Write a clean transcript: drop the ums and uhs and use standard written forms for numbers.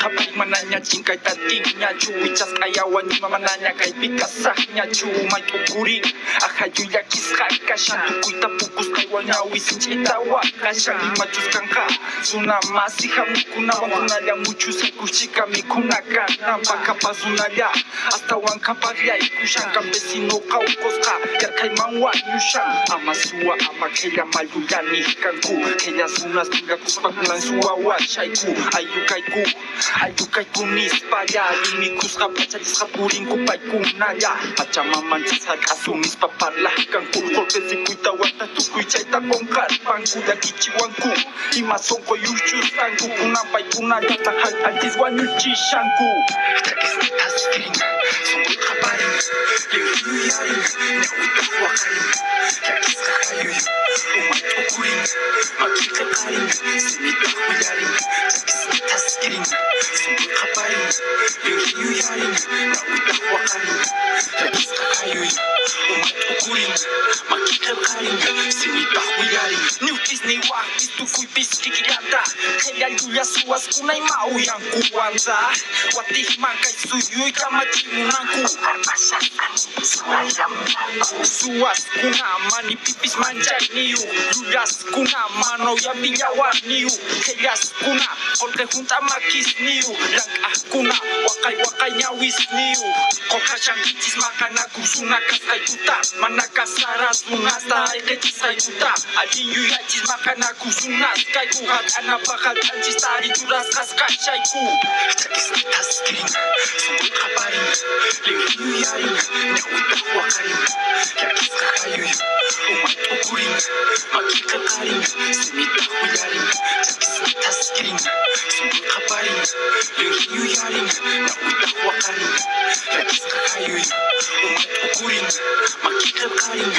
tapay mananya chingkay tatingnya chuwichas ayawan mananya kay pikasahnya chumay tukuring ahayu yakisqa kashan tukuy tapukus kaywañawi sinchitawa kashan limachus kanqa suna masi hamukunawan kunalla muchus kuchika mikunaka nampaka pasunalla hasta wankapaqllay kushan campesino qawqusqa yarkayman wañushan ama suwa ama kaylla mayuyani kanku kaylla sunas tingakuspakunan suwa washayku ayukayku nispalla rimikuska pachalisqa purinku paykunalla pachamamanchis hakasu nispa parlaqkanku golpesikuyta wata tukuy chayta qonqarpanku llakichiwanku ima sonqo yuchusqanku kunan paykunallata hall'anchis wañuchishanku llakisnitas kirin sonqoyqa parin liwiyuyarin ñawita waqarin llakisqa hayuy umay tukurin makiqa qarin simita huyarin llakisnitas kirin sonqoyqa parin liwiyuyarin ñawita waqarin llakisqa hayuy umay tukurin makiqa qarin simita huyarin niwpis niwaqpis tukuypis kikillanta kaylla llulla suwaskunay mauyankuwanta watijman kay suyuy kamachimunanku suwaskuna manipipis manchayniyu llullaskuna manoya pillawarniyu kayllaskuna qolqay junta makisniyu llank'aqkuna waqay ñawisniyu qolqashankichis maqanakusuna kasqaykuta mana kasarasunasta ayqichisqaykuta allin yuyachis maqanakusunas kayku haq'anapaq hall'anchis tarichurasqasqashayku llakisnitas kirin sonqoyqa parin liwiyuyarin ñawita waqarin llakisqa hayuy umay tukurin makiqa qarin simita huyarin llakisnitas kirin sonqoyqa parin liwiyuyarin ñawita waqarin llakisqa hayuy umay tukurin makiqa qarin